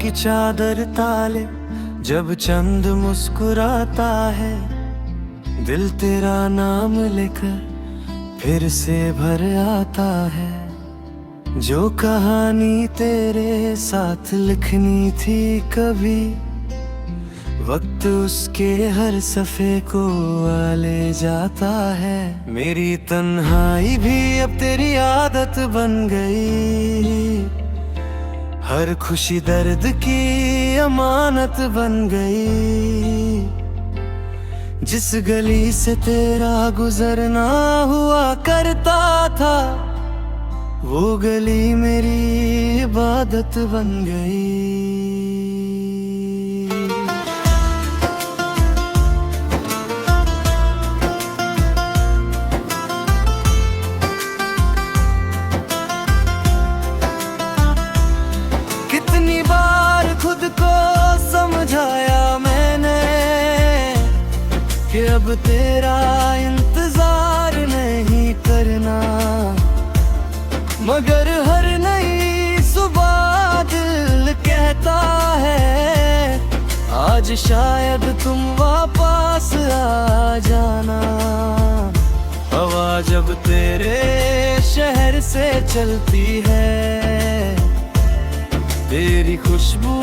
की चादर ताले जब चंद मुस्कुराता है, दिल तेरा नाम लेकर फिर से भर आता है। जो कहानी तेरे साथ लिखनी थी कभी, वक्त उसके हर सफ़े को ले जाता है। मेरी तन्हाई भी अब तेरी आदत बन गई, हर खुशी दर्द की अमानत बन गई। जिस गली से तेरा गुजरना हुआ करता था, वो गली मेरी इबादत बन गई। कितनी बार खुद को समझाया मैंने कि अब तेरा इंतजार नहीं करना, मगर हर नई सुबह दिल कहता है आज शायद तुम वापस आ जाना। हवा जब तेरे शहर से चलती है, तेरी खुशबू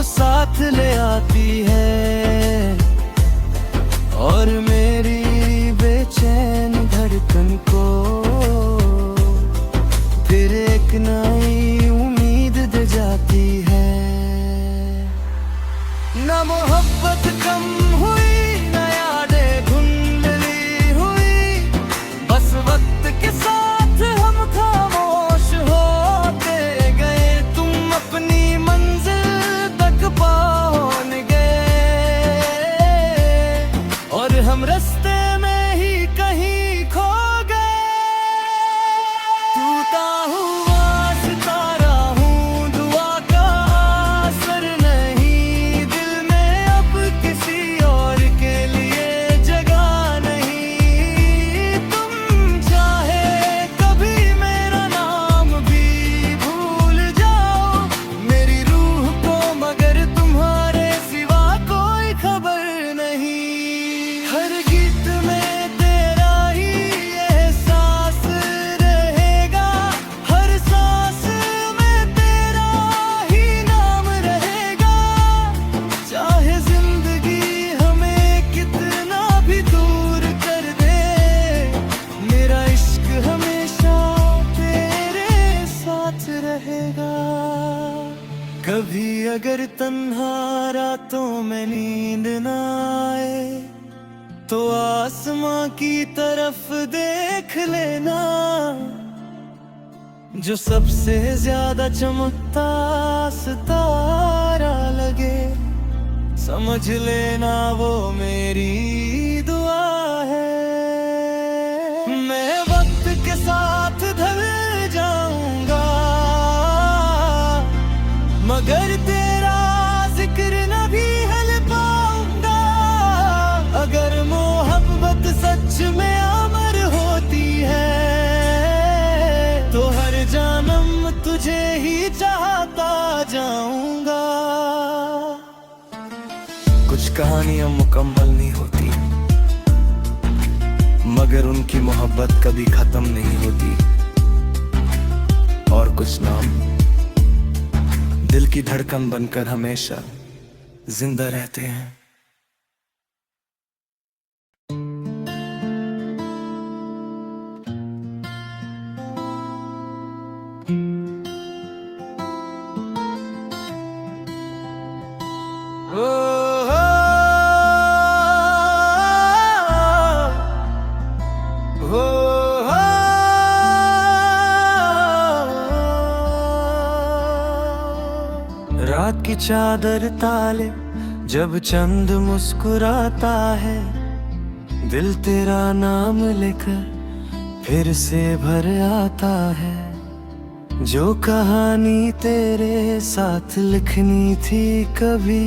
साथ ले आती है, और मेरी बेचैन धड़कन को फिर एक नई उम्मीद दे जाती है। ना मोहब्बत कम हुई, ना यादें धुंधली हुई, बस वक्त के साथ हम खामोश होते गए। तुम अपनी मंजिल तक पहुंच गए, और हम रास्ते में ही कहीं खो गए। टूटा हुआ सितारा हूँ, दुआ का असर नहीं, दिल में अब किसी और के लिए जगह नहीं। तुम चाहे कभी मेरा नाम भी भूल जाओ मेरी रूह को, मगर तुम्हारे सिवा कोई खबर नहीं। हर गीत में तेरा ही एहसास रहेगा, हर सांस में तेरा ही नाम रहेगा। चाहे जिंदगी हमें कितना भी दूर कर दे, मेरा इश्क हमेशा तेरे साथ रहेगा। कभी अगर तन्हा रातों में नींद ना आए, तो आसमां की तरफ देख लेना, जो सबसे ज्यादा चमकता सितारा लगे। समझ लेना वो मेरी दुआ है। मैं वक्त के साथ ढल जाऊंगा, मगर तेरा जिक्र न भी हल पाऊंगा। अगर मोहब्बत सच में अमर होती है, तो हर जन्म तुझे ही चाहता जाऊंगा। कुछ कहानियां मुकम्मल नहीं होती, मगर उनकी मोहब्बत कभी खत्म नहीं होती। और कुछ नाम दिल की धड़कन बनकर हमेशा जिंदा रहते हैं। ओ हो, रात की चादर ताले जब चंद मुस्कुराता है, दिल तेरा नाम लेकर फिर से भर आता है। जो कहानी तेरे साथ लिखनी थी कभी,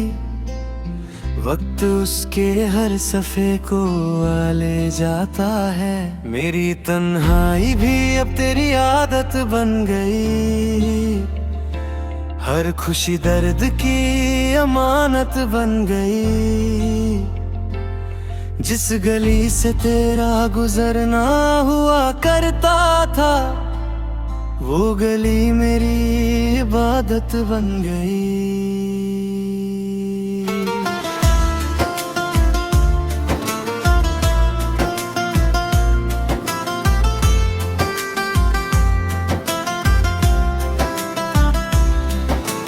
वक्त उसके हर सफ़े को ले जाता है। मेरी तन्हाई भी अब तेरी आदत बन गई, हर खुशी दर्द की अमानत बन गई। जिस गली से तेरा गुजरना हुआ करता था, वो गली मेरी इबादत बन गई।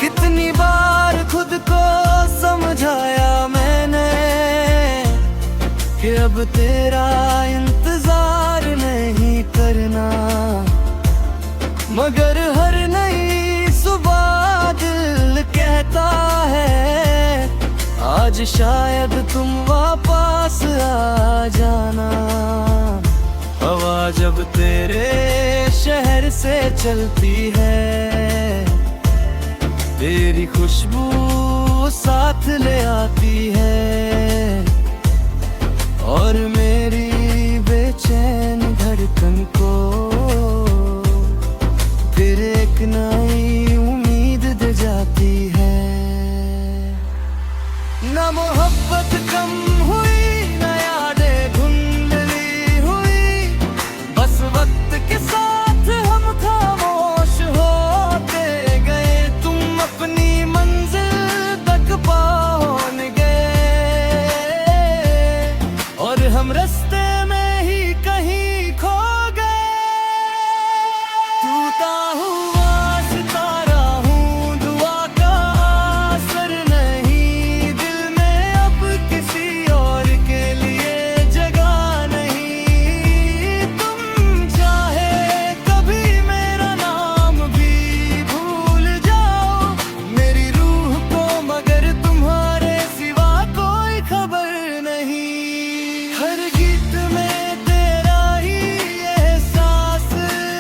कितनी बार खुद को समझाया मैंने कि अब तेरा इंतजार नहीं करना, मगर हर नई सुबह दिल कहता है आज शायद तुम वापस आ जाना। हवा जब तेरे शहर से चलती है, तेरी खुशबू साथ ले आती है, और मेरी बेचैन धड़कन को फिर एक नई उम्मीद दे जाती है। ना मोहब्बत कम हुई, ना यादें धुंधली हुई, बस वक्त के साथ हम खामोश होते गए। तुम अपनी मंजिल तक पहुंच गए, और हम रास्ते में ही कहीं खो गए। टूटा हुआ सितारा हूँ, दुआ का असर नहीं, दिल में अब किसी और के लिए जगह नहीं। तुम चाहे कभी मेरा नाम भी भूल जाओ मेरी रूह को, मगर तुम्हारे सिवा कोई खबर नहीं। हर गीत में तेरा ही एहसास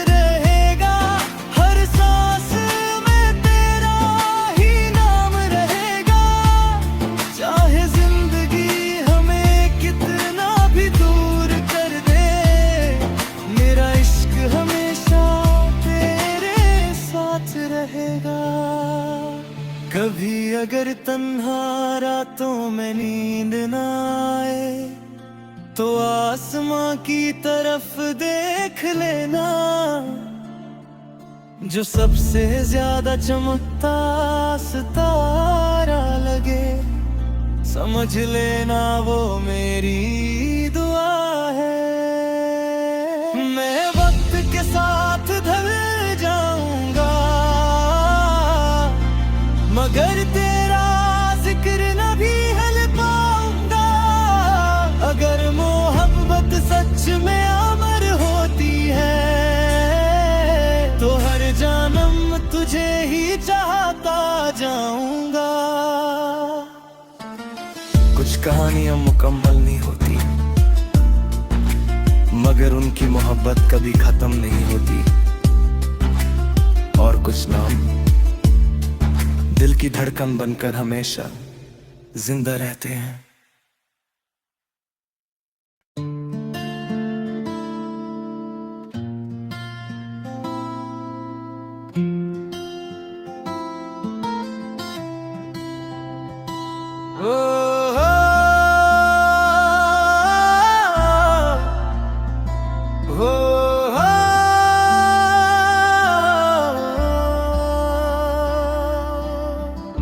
रहेगा, हर सांस में तेरा ही नाम रहेगा। चाहे जिंदगी हमें कितना भी दूर कर दे, मेरा इश्क हमेशा तेरे साथ रहेगा। कभी अगर तन्हा रातों में नींद न आए, तो आसमां की तरफ देख लेना, जो सबसे ज्यादा चमकता सितारा लगे, समझ लेना वो मेरी दुआ है। मैं वक्त के साथ ढल जाऊंगा, मगर तेरा जिक्र न भी हल पाऊंगा। अगर मोहब्बत सच में अमर होती है, तो हर जन्म तुझे ही चाहता जाऊंगा। कुछ कहानियां मुकम्मल नहीं होती, मगर उनकी मोहब्बत कभी खत्म नहीं होती। और कुछ नाम दिल की धड़कन बनकर हमेशा जिंदा रहते हैं।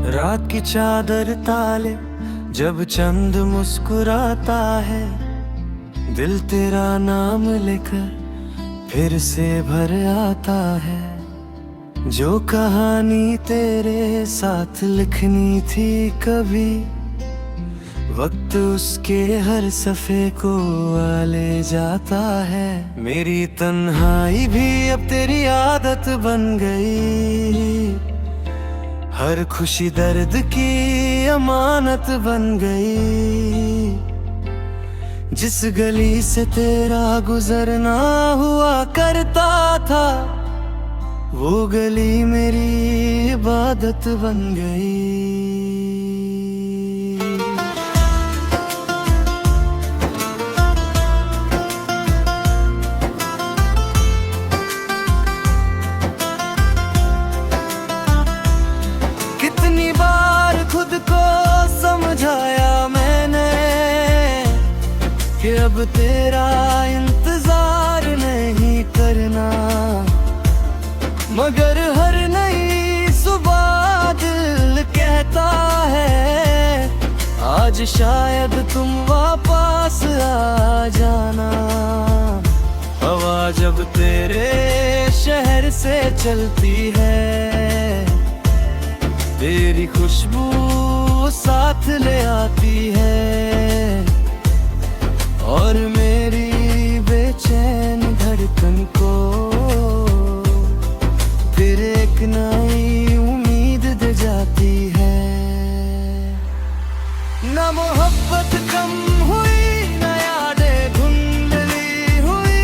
रात की चादर ताले जब चंद मुस्कुराता है, दिल तेरा नाम लेकर फिर से भर आता है। जो कहानी तेरे साथ लिखनी थी कभी, वक्त उसके हर सफ़े को आ ले जाता है। मेरी तन्हाई भी अब तेरी आदत बन गई, हर खुशी दर्द की अमानत बन गई। जिस गली से तेरा गुजरना हुआ करता था, वो गली मेरी इबादत बन गई। कि अब तेरा इंतजार नहीं करना, मगर हर नई सुबह दिल कहता है आज शायद तुम वापस आ जाना। हवा जब तेरे शहर से चलती है, तेरी खुशबू साथ ले आती है, और मेरी बेचैन धड़कन को फिर एक नई उम्मीद दे जाती है। ना मोहब्बत कम हुई, ना यादें धुंधली हुई,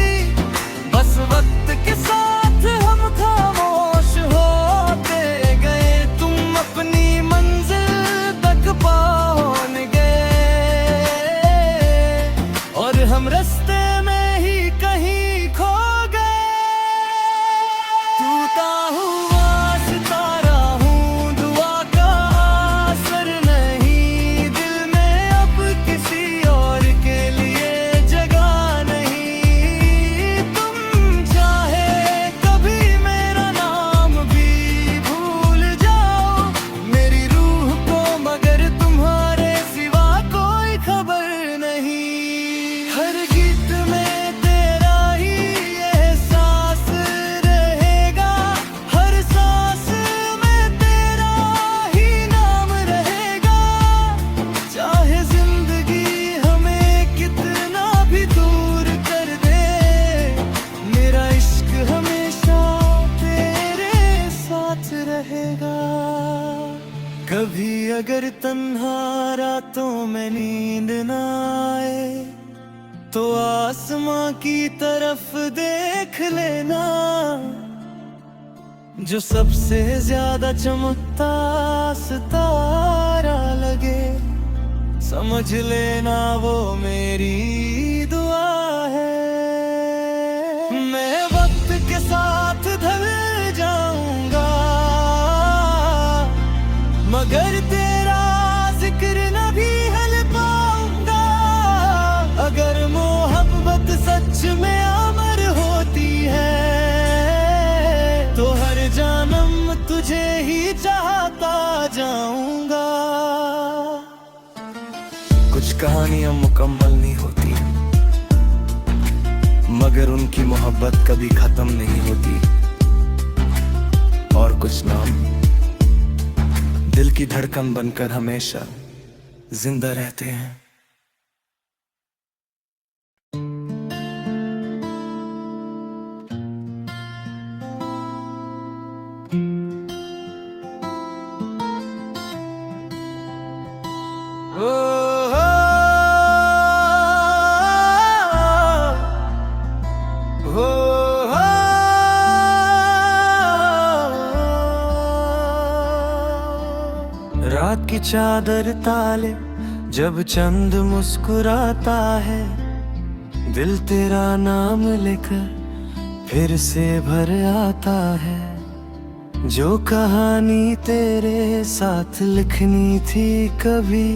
बस वक्त के साथ हम खामोश होते गए। तुम अपनी मंजिल तक पहुंच गए, और हम रास्ते में ही कहीं खो गए। टूटा हुआ सितारा हूँ, दुआ का असर नहीं, दिल में अब किसी और के लिए जगह नहीं। तुम चाहे कभी मेरा नाम भी भूल जाओ मेरी रूह को, मगर तुम्हारे सिवा कोई खबर नहीं। हर गीत में तेरा ही एहसास रहेगा, हर सांस में तेरा ही नाम रहेगा। चाहे जिंदगी हमें कितना भी दूर कर दे, मेरा इश्क हमेशा तेरे साथ रहेगा। कभी अगर तन्हा रातों में नींद ना आए, तो आसमां की तरफ देख लेना, जो सबसे ज्यादा चमकता सितारा लगे, समझ लेना वो मेरी दुआ है। मैं वक्त के साथ ढल जाऊंगा, मगर तेरा जिक्र न भी हल पाऊंगा। अगर मोहब्बत सच में अमर होती है, तो हर जन्म तुझे ही चाहता जाऊंगा। कुछ कहानियां मुकम्मल नहीं होती, मगर उनकी मोहब्बत कभी खत्म नहीं होती। और कुछ नाम दिल की धड़कन बनकर हमेशा जिंदा रहते हैं। ओ, हो, हो, रात की चादर ताले जब चंद मुस्कुराता है, दिल तेरा नाम लेकर फिर से भर आता है। जो कहानी तेरे साथ लिखनी थी कभी,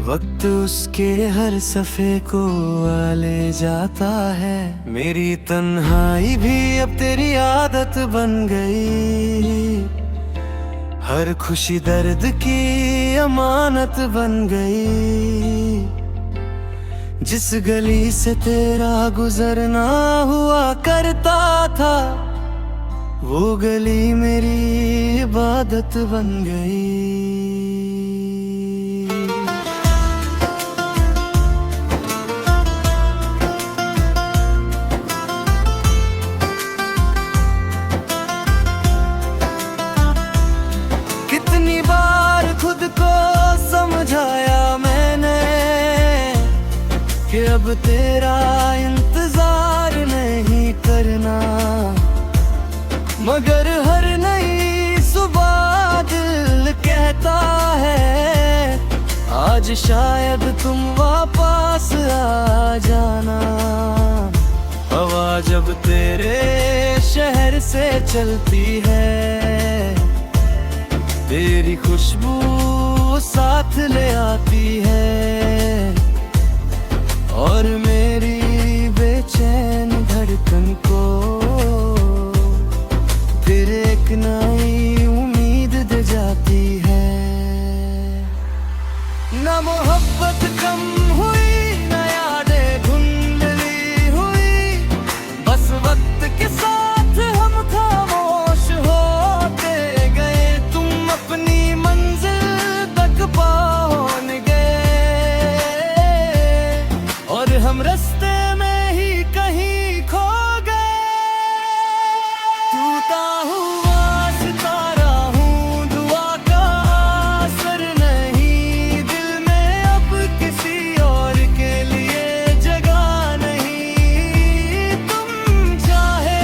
वक्त उसके हर सफ़े को आ ले जाता है। मेरी तन्हाई भी अब तेरी आदत बन गई, हर खुशी दर्द की अमानत बन गई। जिस गली से तेरा गुजरना हुआ करता था, वो गली मेरी इबादत बन गई। कितनी बार खुद को समझाया मैंने कि अब तेरा इंतजार नहीं करना, मगर हर नई सुबह दिल कहता है आज शायद तुम वापस आ जाना। हवा जब तेरे शहर से चलती है, तेरी खुशबू साथ ले आती है, हम रास्ते में ही कहीं खो गए। टूटा हुआ सितारा हूँ, दुआ का असर नहीं, दिल में अब किसी और के लिए जगह नहीं। तुम चाहे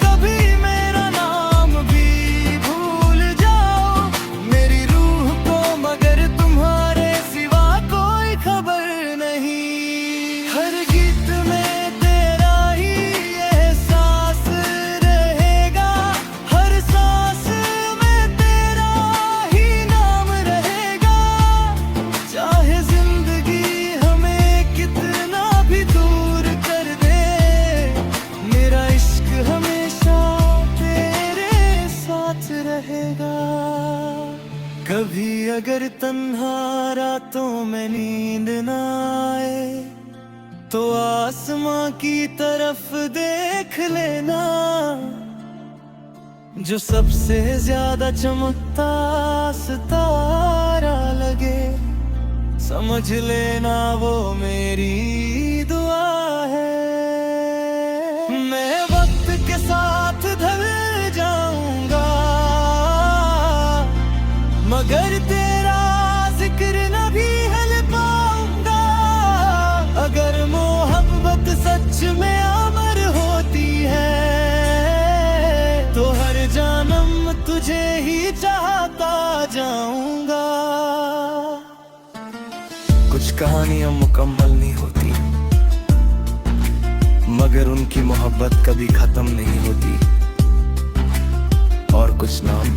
कभी मेरा नाम भी भूल जाओ मेरी रूह को, मगर तुम्हारे सिवा कोई खबर नहीं। हर गीत में तेरा ही एहसास रहेगा, हर सांस में तेरा ही नाम रहेगा। चाहे जिंदगी हमें कितना भी दूर कर दे, मेरा इश्क हमेशा तेरे साथ रहेगा। कभी अगर तन्हा रातों में नींद ना आए, तो आसमां की तरफ देख लेना, जो सबसे ज्यादा चमकता सितारा लगे, समझ लेना वो मेरी दुआ है। मैं वक्त के साथ ढल जाऊंगा, मगर तेरा जिक्र न भी हल पाऊंगा। अगर मोहब्बत सच में अमर होती है, तो हर जन्म तुझे ही चाहता जाऊंगा। कुछ कहानियां मुकम्मल नहीं होती, मगर उनकी मोहब्बत कभी खत्म नहीं होती। और कुछ नाम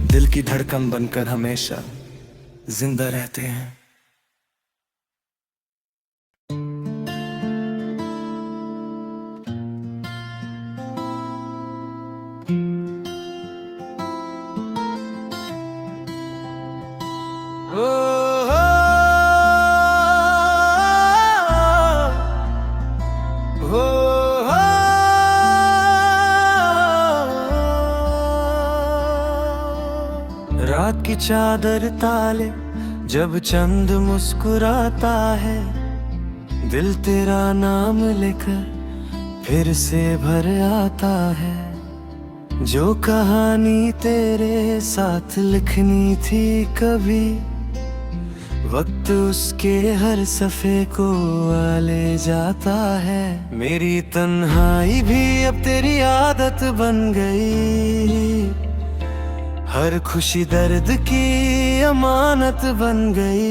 दिल की धड़कन बनकर हमेशा जिंदा रहते हैं। ओ रात की चादर ताले, जब चंद मुस्कुराता है, दिल तेरा नाम लेकर फिर से भर आता है। जो कहानी तेरे साथ लिखनी थी कभी, वक्त उसके हर सफ़े को ले जाता है। मेरी तन्हाई भी अब तेरी आदत बन गई, हर खुशी दर्द की अमानत बन गई।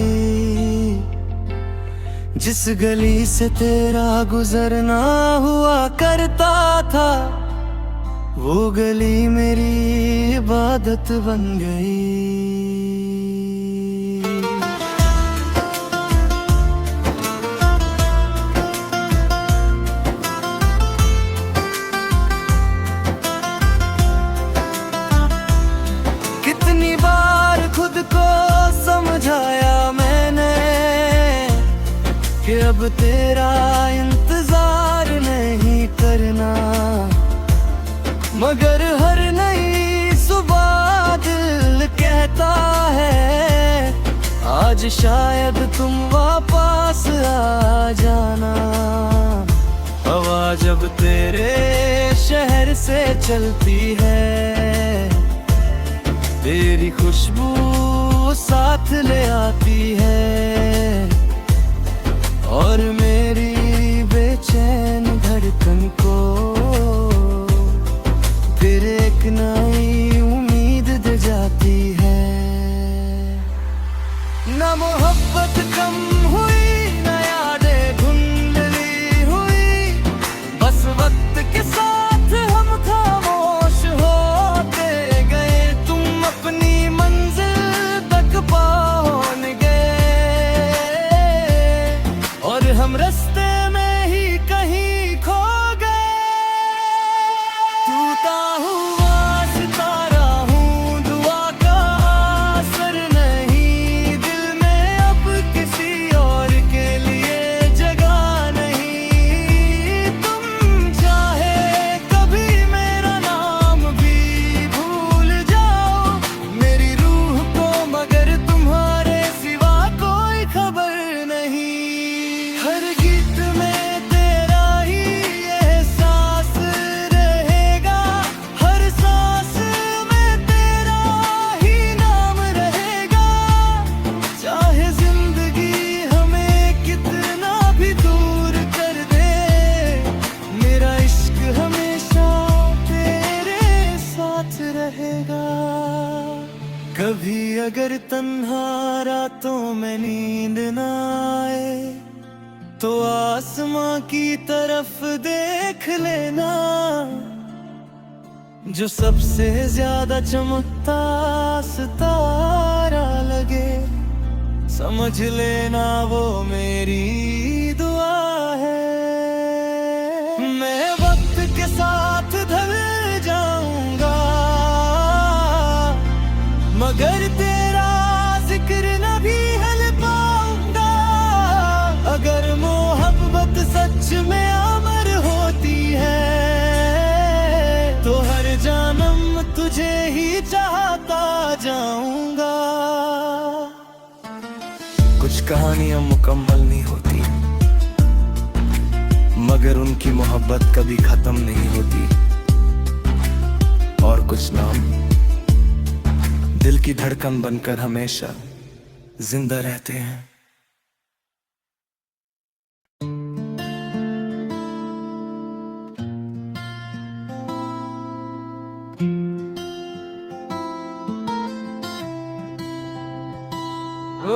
जिस गली से तेरा गुजरना हुआ करता था, वो गली मेरी इबादत बन गई। कितनी बार खुद को समझाया मैंने कि अब तेरा इंतजार नहीं करना, मगर हर नई सुबह दिल कहता है, आज शायद तुम वापस आ जाना। हवा जब तेरे शहर से चलती है, तेरी खुशबू साथ ले आती है, और मेरी बेचैन धड़कन को फिर एक नई उम्मीद दे जाती है। ना मोहब्बत कम हुई, ना यादें धुंधली हुई, बस वक्त के साथ हम खामोश होते गए। तुम अपनी मंजिल तक पहुंच गए, और हम रास्ते में ही कहीं खो गए। टूटा हुआ सितारा हूँ, दुआ का असर नहीं, दिल में अब किसी और के लिए जगह नहीं। तुम चाहे कभी मेरा नाम भी भूल जाओ मेरी रूह को, मगर तुम्हारे सिवा कोई खबर नहीं। हर गीत में तेरा ही एहसास रहेगा, हर सांस में तेरा ही नाम रहेगा। चाहे जिंदगी हमें कितना भी दूर कर दे, मेरा इश्क हमेशा तेरे साथ रहेगा। कभी अगर तन्हा रातों में नींद ना आए, तो आसमां की तरफ देख लेना, जो सबसे ज्यादा चमकता सितारा लगे, समझ लेना वो मेरी दुआ है। मैं वक्त के साथ ढल जाऊंगा, मगर तेरा जिक्र न भी हल पाऊंगा। अगर मोहब्बत सच में अमर होती है, तो हर जन्म तुझे ही चाहता जाऊंगा। कुछ कहानियां मुकम्मल नहीं होती, मगर उनकी मोहब्बत कभी खत्म नहीं होती। और कुछ नाम दिल की धड़कन बनकर हमेशा जिंदा रहते हैं। ओ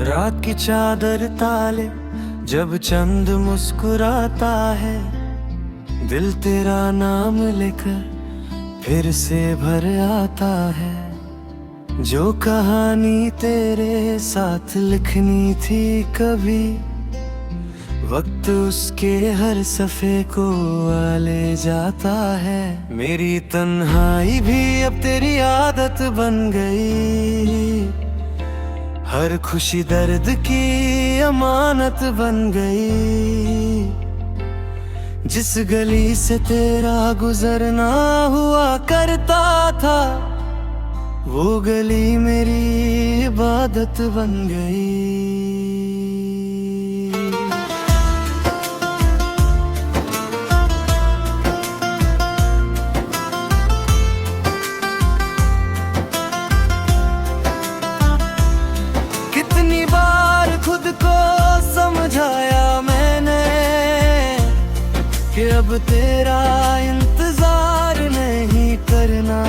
रात की चादर ताले जब चंद मुस्कुराता है, दिल तेरा नाम लेकर फिर से भर आता है। जो कहानी तेरे साथ लिखनी थी कभी, वक्त उसके हर सफ़े को ले जाता है। मेरी तन्हाई भी अब तेरी आदत बन गई, हर खुशी दर्द की अमानत बन गई। जिस गली से तेरा गुजरना हुआ करता था, वो गली मेरी इबादत बन गई। कितनी बार खुद को समझाया मैंने कि अब तेरा इंतजार नहीं करना,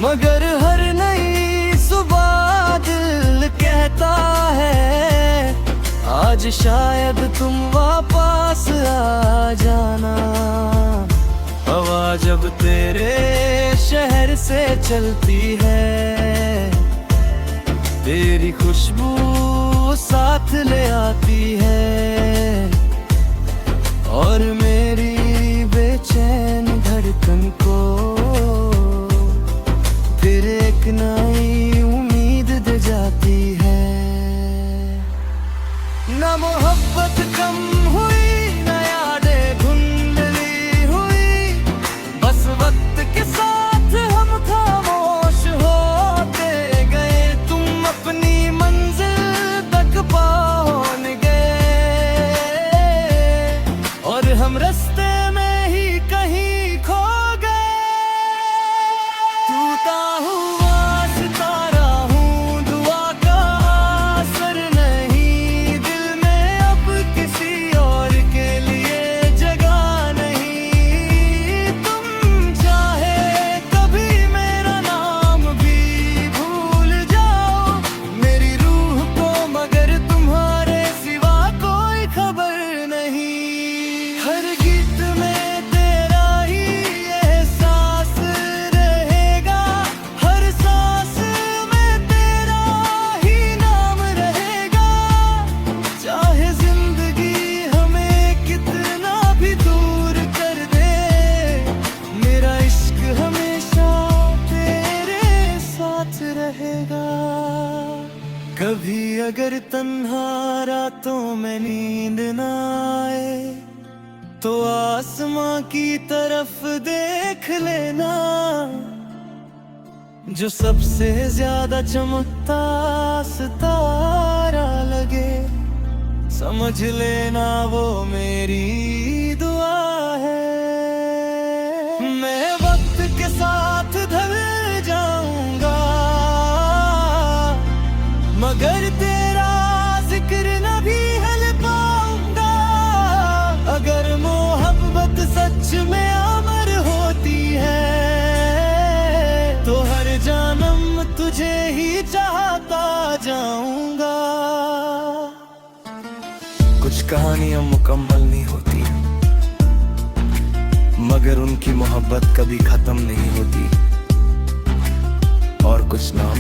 मगर हर नई सुबह दिल कहता है, आज शायद तुम वापस आ जाना। हवा जब तेरे शहर से चलती है, तेरी खुशबू साथ ले आती है, और मेरी बेचैन धड़कन को फिर एक नई उम्मीद दे जाती है। ना मोहब्बत कम हुई, ना यादें धुंधली हुई, बस वक्त के साथ हम खामोश होते गए। तुम अपनी मंजिल तक पहुंच गए, और हम रास्ते में ही कहीं खो गए। टूटा हुआ सितारा हूँ, दुआ का असर नहीं, दिल में अब किसी और के लिए जगह नहीं। तुम चाहे कभी मेरा नाम भी भूल जाओ, मेरी रूह को मगर तुम्हारे सिवा कोई खबर नहीं। हर गीत में तेरा ही एहसास रहेगा, हर सांस में तेरा ही नाम रहेगा। चाहे जिंदगी हमें कितना भी दूर कर दे, मेरा इश्क हमेशा तेरे साथ रहेगा। कभी अगर तन्हा रातों में नींद ना आए, तो आसमां की तरफ देख लेना, जो सबसे ज्यादा चमकता सितारा लगे, समझ लेना वो मेरी दुआ है। मैं वक्त के साथ ढल जाऊंगा, मगर तेरा जिक्र न भी हल पाऊंगा। अगर मोहब्बत सच में अमर होती है, तो हर जन्म तुझे ही चाहता जाऊंगा। कुछ कहानियां मुकम्मल नहीं होती, मगर उनकी मोहब्बत कभी खत्म नहीं होती। और कुछ नाम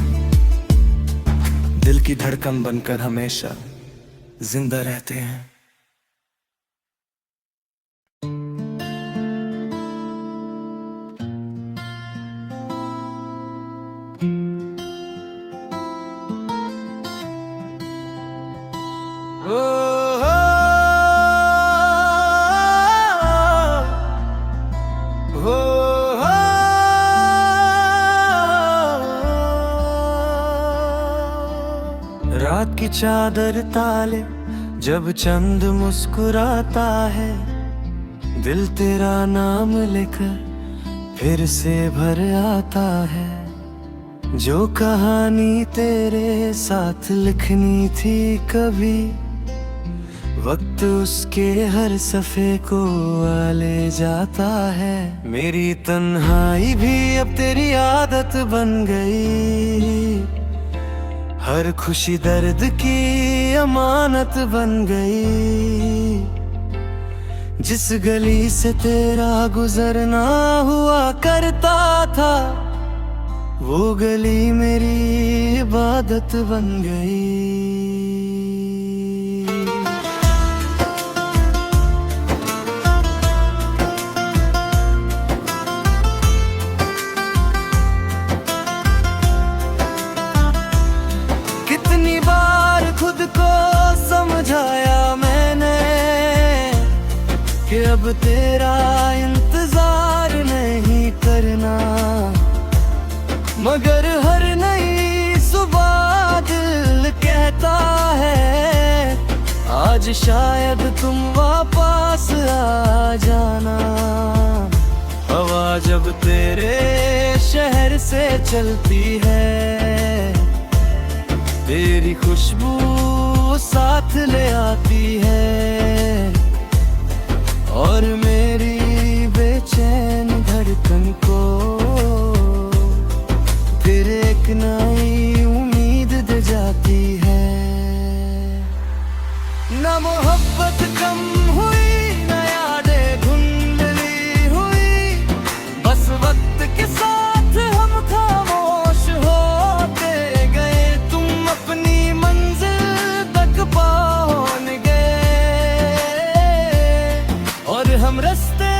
दिल की धड़कन बनकर हमेशा जिंदा रहते हैं। रात की चादर ताले जब चंद मुस्कुराता है, दिल तेरा नाम लेकर फिर से भर आता है। जो कहानी तेरे साथ लिखनी थी कभी, वक्त उसके हर सफ़े को ले जाता है। मेरी तन्हाई भी अब तेरी आदत बन गई, हर खुशी दर्द की अमानत बन गई। जिस गली से तेरा गुजरना हुआ करता था, वो गली मेरी इबादत बन गई। कितनी बार खुद को समझाया मैंने कि अब तेरा इंतजार नहीं करना, मगर हर नई सुबह दिल कहता है आज शायद तुम वापस आ जाना। हवा जब तेरे शहर से चलती है, तेरी खुशबू साथ ले आती है, और मेरी बेचैन धड़कन को फिर एक नई उम्मीद दे जाती है। ना मोहब्बत कम हुई, ना यादें धुंधली हुई, बस वक्त के साथ हम खामोश होते गए। तुम अपनी मंजिल तक पहुंच गए, और हम रास्ते